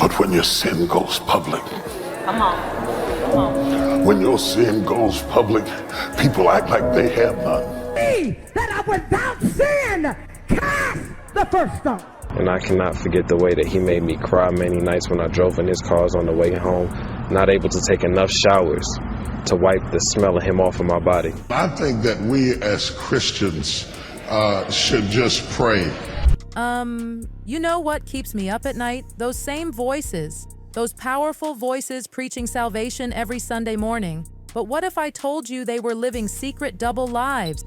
But when your sin goes public, Come on. Come on. when your sin goes public, people act like they have none. Me that are without sin, cast the first stone. And I cannot forget the way that he made me cry many nights when I drove in his cars on the way home, not able to take enough showers to wipe the smell of him off of my body. I think that we as Christians should just pray. You know what keeps me up at night? Those same voices. Those powerful voices preaching salvation every Sunday morning. But what if I told you they were living secret double lives?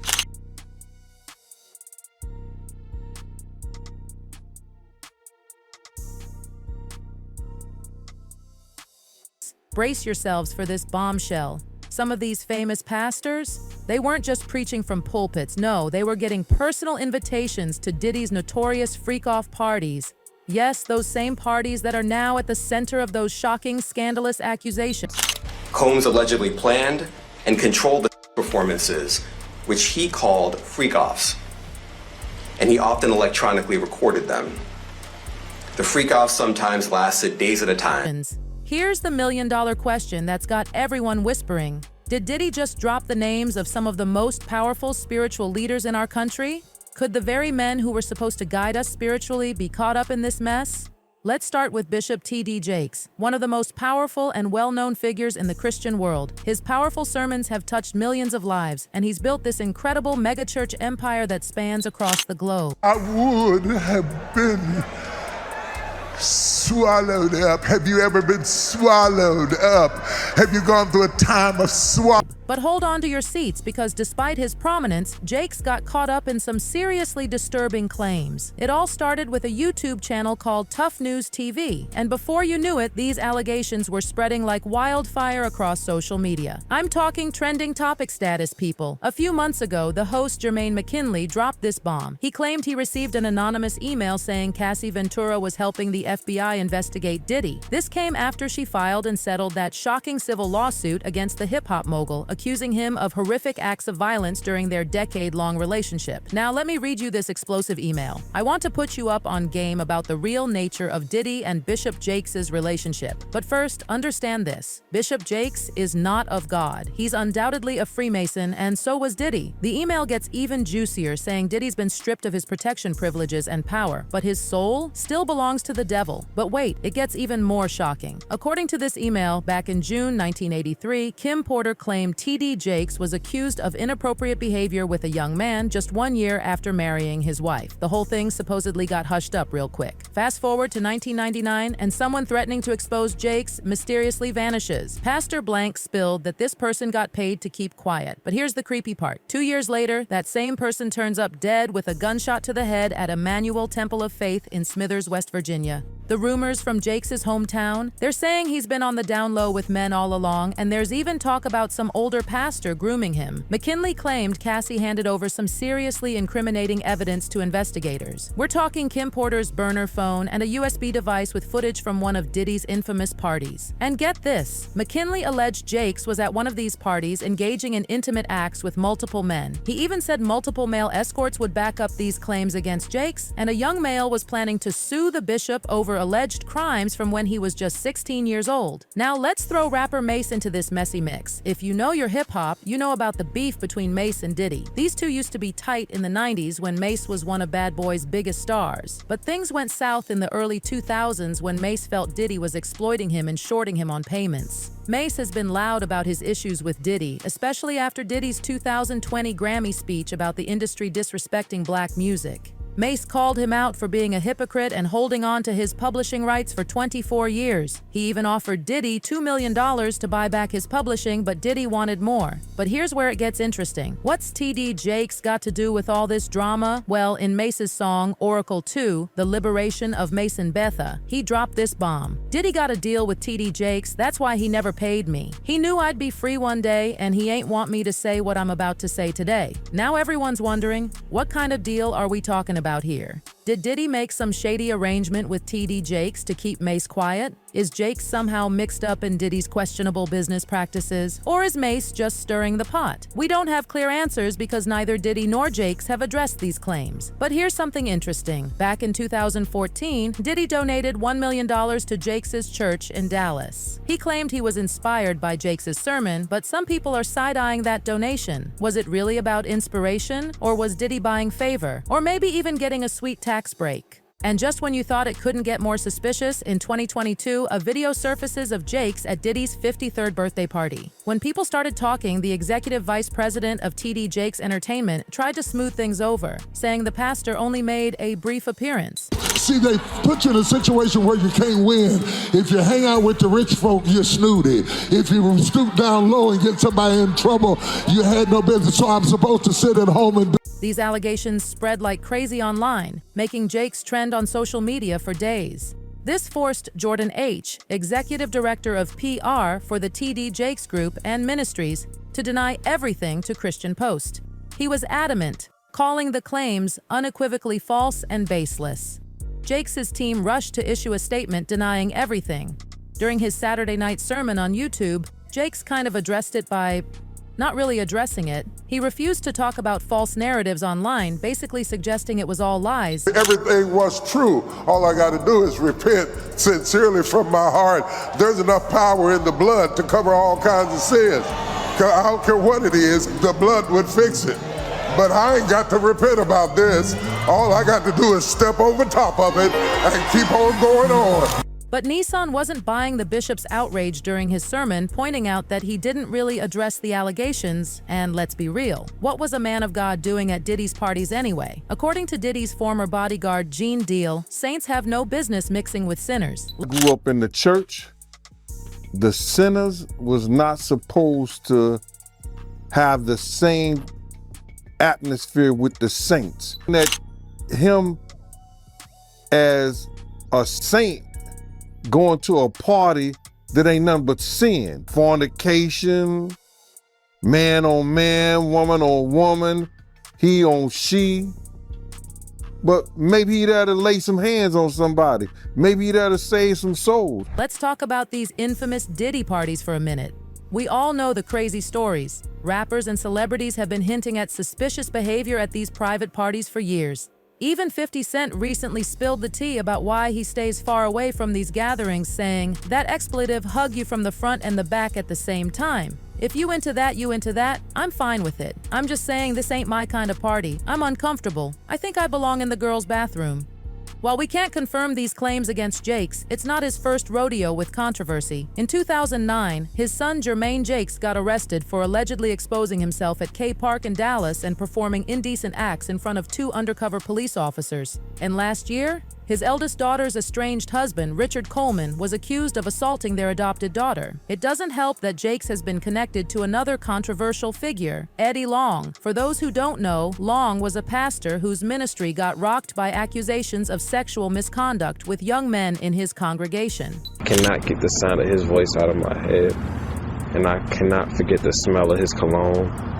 Brace yourselves for this bombshell. Some of these famous pastors, they weren't just preaching from pulpits. No, they were getting personal invitations to Diddy's notorious freak-off parties. Yes, those same parties that are now at the center of those shocking, scandalous accusations. Combs allegedly planned and controlled the performances, which he called Freak-0ffs, and he often electronically recorded them. The Freak-0ffs sometimes lasted days at a time. Here's the million-dollar question that's got everyone whispering. Did Diddy just drop the names of some of the most powerful spiritual leaders in our country? Could the very men who were supposed to guide us spiritually be caught up in this mess? Let's start with Bishop T.D. Jakes, one of the most powerful and well-known figures in the Christian world. His powerful sermons have touched millions of lives, and he's built this incredible megachurch empire that spans across the globe. I would have been swallowed up. Have you ever been swallowed up? Have you gone through a time of swallow? But hold on to your seats, because despite his prominence, Jakes got caught up in some seriously disturbing claims. It all started with a YouTube channel called Tough News TV, and before you knew it, these allegations were spreading like wildfire across social media. I'm talking trending topic status, people. A few months ago, the host Jermaine McKinley dropped this bomb. He claimed he received an anonymous email saying Cassie Ventura was helping the FBI investigate Diddy. This came after she filed and settled that shocking civil lawsuit against the hip-hop mogul, accusing him of horrific acts of violence during their decade-long relationship. Now, let me read you this explosive email. I want to put you up on game about the real nature of Diddy and Bishop Jakes' relationship. But first, understand this. Bishop Jakes is not of God. He's undoubtedly a Freemason, and so was Diddy. The email gets even juicier, saying Diddy's been stripped of his protection privileges and power, but his soul still belongs to the devil. But wait, it gets even more shocking. According to this email, back in June 1983, Kim Porter claimed T.D. Jakes was accused of inappropriate behavior with a young man just 1 year after marrying his wife. The whole thing supposedly got hushed up real quick. Fast forward to 1999, and someone threatening to expose Jakes mysteriously vanishes. Pastor Blank spilled that this person got paid to keep quiet. But here's the creepy part. 2 years later, that same person turns up dead with a gunshot to the head at Emmanuel Temple of Faith in Smithers, West Virginia. The rumors from Jakes' hometown, they're saying he's been on the down low with men all along, and there's even talk about some older pastor grooming him. McKinley claimed Cassie handed over some seriously incriminating evidence to investigators. We're talking Kim Porter's burner phone and a USB device with footage from one of Diddy's infamous parties. And get this, McKinley alleged Jakes was at one of these parties engaging in intimate acts with multiple men. He even said multiple male escorts would back up these claims against Jakes, and a young male was planning to sue the bishop over alleged crimes from when he was just 16 years old. Now let's throw rapper Mace into this messy mix. If you know your hip-hop, you know about the beef between Mace and Diddy. These two used to be tight in the 90s when Mace was one of Bad Boy's biggest stars. But things went south in the early 2000s when Mace felt Diddy was exploiting him and shorting him on payments. Mace has been loud about his issues with Diddy, especially after Diddy's 2020 Grammy speech about the industry disrespecting black music. Mace called him out for being a hypocrite and holding on to his publishing rights for 24 years. He even offered Diddy $2 million to buy back his publishing, but Diddy wanted more. But here's where it gets interesting. What's T.D. Jakes got to do with all this drama? Well, in Mace's song, Oracle 2, The Liberation of Mace and Betha, he dropped this bomb. Diddy got a deal with T.D. Jakes, that's why he never paid me. He knew I'd be free one day, and he ain't want me to say what I'm about to say today. Now everyone's wondering, what kind of deal are we talking about here? Did Diddy make some shady arrangement with TD Jakes to keep Mace quiet? Is Jakes somehow mixed up in Diddy's questionable business practices? Or is Mace just stirring the pot? We don't have clear answers because neither Diddy nor Jakes have addressed these claims. But here's something interesting. Back in 2014, Diddy donated $1 million to Jakes' church in Dallas. He claimed he was inspired by Jakes' sermon, but some people are side-eyeing that donation. Was it really about inspiration? Or was Diddy buying favor? Or maybe even getting a sweet tax break? And just when you thought it couldn't get more suspicious, in 2022, a video surfaces of Jakes at Diddy's 53rd birthday party. When people started talking, the executive vice president of TD Jakes Entertainment tried to smooth things over, saying the pastor only made a brief appearance. See, they put you in a situation where you can't win. If you hang out with the rich folk, you're snooty. If you stoop down low and get somebody in trouble, you had no business. So I'm supposed to sit at home and These allegations spread like crazy online, making Jakes trend on social media for days. This forced Jordan H., executive director of PR for the TD Jakes Group and Ministries, to deny everything to Christian Post. He was adamant, calling the claims unequivocally false and baseless. Jakes' team rushed to issue a statement denying everything. During his Saturday night sermon on YouTube, Jakes kind of addressed it by not really addressing it. He refused to talk about false narratives online, basically suggesting it was all lies. everything was true. All I got to do is repent sincerely from my heart. There's enough power in the blood to cover all kinds of sins. I don't care what it is, the blood would fix it. But I ain't got to repent about this. All I got to do is step over top of it and keep on going on. But Nissan wasn't buying the bishop's outrage during his sermon, pointing out that he didn't really address the allegations, and let's be real, what was a man of God doing at Diddy's parties anyway? According to Diddy's former bodyguard Gene Deal, saints have no business mixing with sinners. I grew up in the church. The sinners was not supposed to have the same atmosphere with the saints. That him as a saint going to a party that ain't nothing but sin. Fornication, man on man, woman on woman, he on she. But maybe he'd have to lay some hands on somebody. Maybe he'd have to save some souls. Let's talk about these infamous Diddy parties for a minute. We all know the crazy stories. Rappers and celebrities have been hinting at suspicious behavior at these private parties for years. Even 50 Cent recently spilled the tea about why he stays far away from these gatherings, saying, "That expletive hug you from the front and the back at the same time. If you into that, you into that, I'm fine with it. I'm just saying this ain't my kind of party. I'm uncomfortable. I think I belong in the girls' bathroom." While we can't confirm these claims against Jakes, it's not his first rodeo with controversy. In 2009, his son Jermaine Jakes got arrested for allegedly exposing himself at K Park in Dallas and performing indecent acts in front of 2 undercover police officers. And last year, his eldest daughter's estranged husband, Richard Coleman, was accused of assaulting their adopted daughter. It doesn't help that Jakes has been connected to another controversial figure, Eddie Long. For those who don't know, Long was a pastor whose ministry got rocked by accusations of sexual misconduct with young men in his congregation. I cannot get the sound of his voice out of my head, and I cannot forget the smell of his cologne.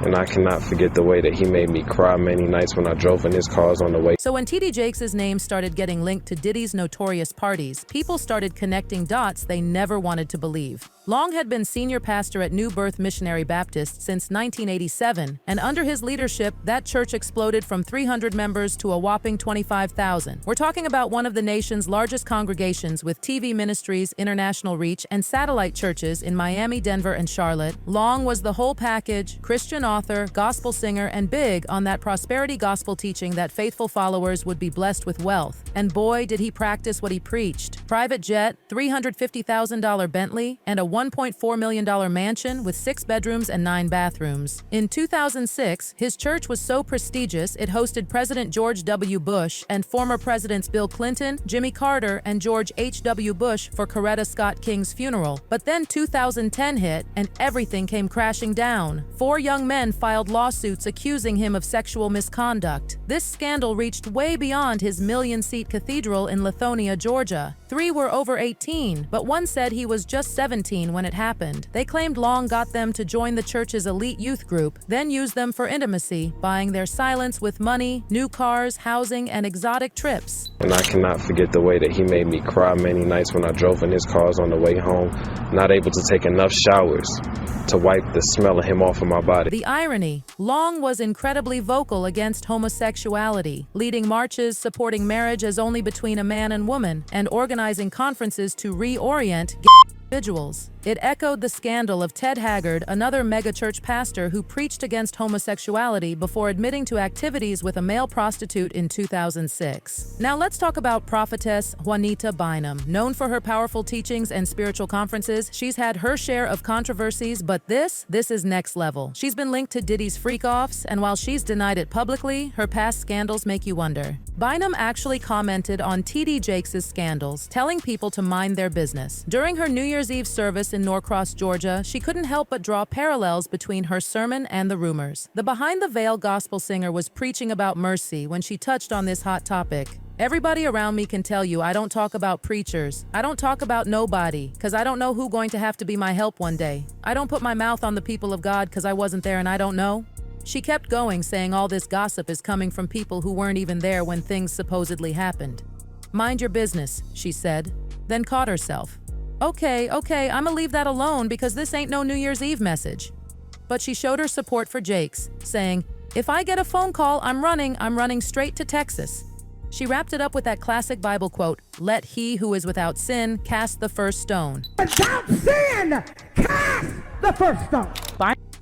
And I cannot forget the way that he made me cry many nights when I drove in his cars on the way. So when TD Jakes' name started getting linked to Diddy's notorious parties, people started connecting dots they never wanted to believe. Long had been senior pastor at New Birth Missionary Baptist since 1987, and under his leadership, that church exploded from 300 members to a whopping 25,000. We're talking about one of the nation's largest congregations with TV ministries, international reach, and satellite churches in Miami, Denver, and Charlotte. Long was the whole package, Christian author, gospel singer, and big on that prosperity gospel teaching that faithful followers would be blessed with wealth. And boy, did he practice what he preached. Private jet, $350,000 Bentley, and a $1.4 million mansion with 6 bedrooms and 9 bathrooms. In 2006, his church was so prestigious it hosted President George W. Bush and former Presidents Bill Clinton, Jimmy Carter, and George H.W. Bush for Coretta Scott King's funeral. But then 2010 hit and everything came crashing down. 4 young men men filed lawsuits accusing him of sexual misconduct. This scandal reached way beyond his million-seat cathedral in Lithonia, Georgia. 3 were over 18, but one said he was just 17 when it happened. They claimed Long got them to join the church's elite youth group, then used them for intimacy, buying their silence with money, new cars, housing, and exotic trips. And I cannot forget the way that he made me cry many nights when I drove in his cars on the way home, not able to take enough showers to wipe the smell of him off of my body. The irony, Long was incredibly vocal against homosexuality, leading marches supporting marriage as only between a man and woman, and organizing conferences to reorient gay individuals. It echoed the scandal of Ted Haggard, another megachurch pastor who preached against homosexuality before admitting to activities with a male prostitute in 2006. Now let's talk about prophetess Juanita Bynum. Known for her powerful teachings and spiritual conferences, she's had her share of controversies, but this is next level. She's been linked to Diddy's Freak-0ffs, and while she's denied it publicly, her past scandals make you wonder. Bynum actually commented on TD Jakes' scandals, telling people to mind their business. During her New Year's Eve service in Norcross, Georgia, she couldn't help but draw parallels between her sermon and the rumors. The behind-the-veil gospel singer was preaching about mercy when she touched on this hot topic. Everybody around me can tell you I don't talk about preachers. I don't talk about nobody, because I don't know who's going to have to be my help one day. I don't put my mouth on the people of God because I wasn't there and I don't know. She kept going, saying all this gossip is coming from people who weren't even there when things supposedly happened. Mind your business, she said, then caught herself. Okay, I'ma leave that alone because this ain't no New Year's Eve message. But she showed her support for Jakes, saying, if I get a phone call, I'm running straight to Texas. She wrapped it up with that classic Bible quote, let he who is without sin cast the first stone. Without sin, cast the first stone.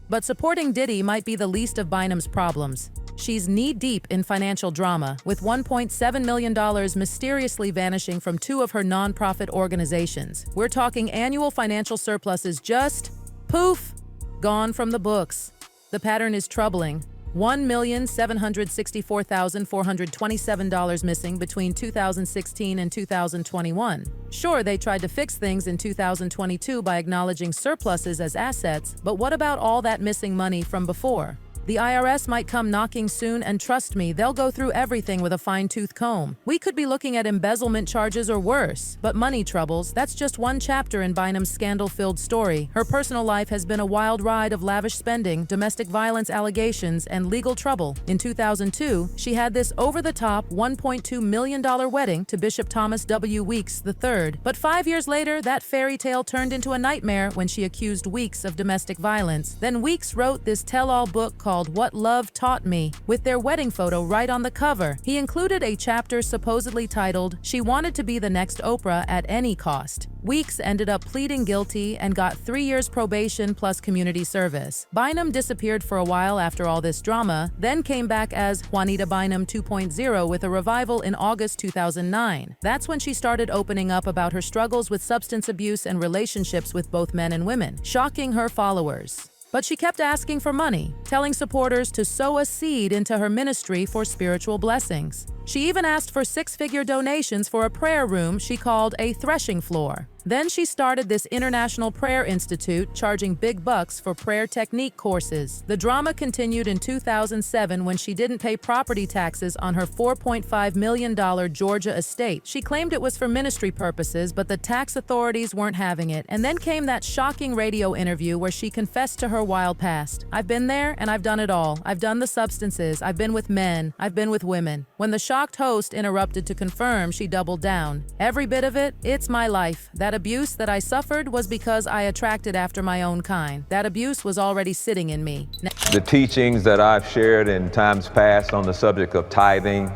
But supporting Diddy might be the least of Bynum's problems. She's knee-deep in financial drama, with $1.7 million mysteriously vanishing from 2 of her nonprofit organizations. We're talking annual financial surpluses just, poof, gone from the books. The pattern is troubling. $1,764,427 missing between 2016 and 2021. Sure, they tried to fix things in 2022 by acknowledging surpluses as assets, but what about all that missing money from before? The IRS might come knocking soon, and trust me, they'll go through everything with a fine-tooth comb. We could be looking at embezzlement charges or worse. But money troubles, that's just one chapter in Bynum's scandal-filled story. Her personal life has been a wild ride of lavish spending, domestic violence allegations, and legal trouble. In 2002, she had this over-the-top $1.2 million wedding to Bishop Thomas W. Weeks III. But 5 years later, that fairy tale turned into a nightmare when she accused Weeks of domestic violence. Then Weeks wrote this tell-all book called What Love Taught Me, with their wedding photo right on the cover. He included a chapter supposedly titled, She Wanted to Be the Next Oprah at Any Cost. Weeks ended up pleading guilty and got 3 years probation plus community service. Bynum disappeared for a while after all this drama, then came back as Juanita Bynum 2.0 with a revival in August 2009. That's when she started opening up about her struggles with substance abuse and relationships with both men and women, shocking her followers. But she kept asking for money, telling supporters to sow a seed into her ministry for spiritual blessings. She even asked for 6-figure donations for a prayer room she called a threshing floor. Then she started this International Prayer Institute, charging big bucks for prayer technique courses. The drama continued in 2007 when she didn't pay property taxes on her $4.5 million Georgia estate. She claimed it was for ministry purposes, but the tax authorities weren't having it. And then came that shocking radio interview where she confessed to her wild past. I've been there and I've done it all. I've done the substances. I've been with men. I've been with women. When the shocked host interrupted to confirm, she doubled down. Every bit of it, it's my life. That abuse that I suffered was because I attracted after my own kind. That abuse was already sitting in me. The teachings that I've shared in times past on the subject of tithing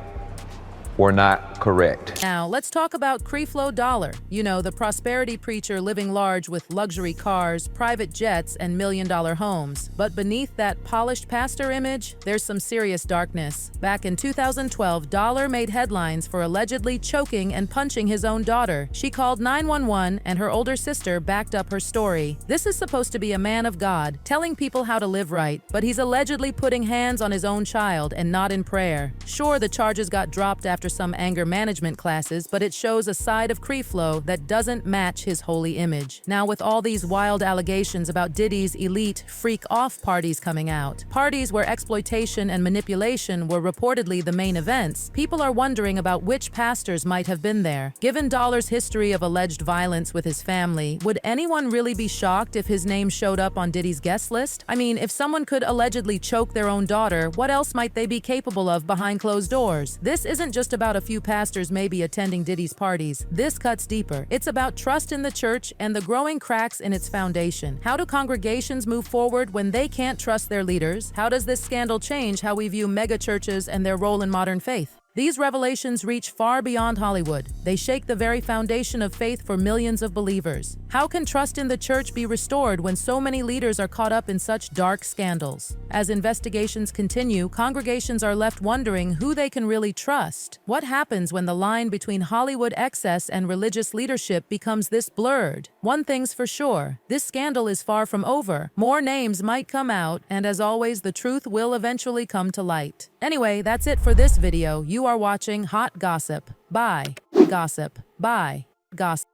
were not correct. Now, let's talk about Creflo Dollar. You know, the prosperity preacher living large with luxury cars, private jets, and million-dollar homes. But beneath that polished pastor image, there's some serious darkness. Back in 2012, Dollar made headlines for allegedly choking and punching his own daughter. She called 911, and her older sister backed up her story. This is supposed to be a man of God, telling people how to live right, but he's allegedly putting hands on his own child and not in prayer. Sure, the charges got dropped after after some anger management classes, but it shows a side of Creflo that doesn't match his holy image. Now, with all these wild allegations about Diddy's elite freak-off parties coming out, parties where exploitation and manipulation were reportedly the main events, people are wondering about which pastors might have been there. Given Dollar's history of alleged violence with his family, would anyone really be shocked if his name showed up on Diddy's guest list? I mean, if someone could allegedly choke their own daughter, what else might they be capable of behind closed doors? This isn't just about a few pastors maybe attending Diddy's parties. This cuts deeper. It's about trust in the church and the growing cracks in its foundation. How do congregations move forward when they can't trust their leaders? How does this scandal change how we view megachurches and their role in modern faith? These revelations reach far beyond Hollywood. They shake the very foundation of faith for millions of believers. How can trust in the church be restored when so many leaders are caught up in such dark scandals? As investigations continue, congregations are left wondering who they can really trust. What happens when the line between Hollywood excess and religious leadership becomes this blurred? One thing's for sure, this scandal is far from over. More names might come out, and as always, the truth will eventually come to light. Anyway, that's it for this video. You are watching Hot Gossip. Bye. Gossip. Bye. Gossip.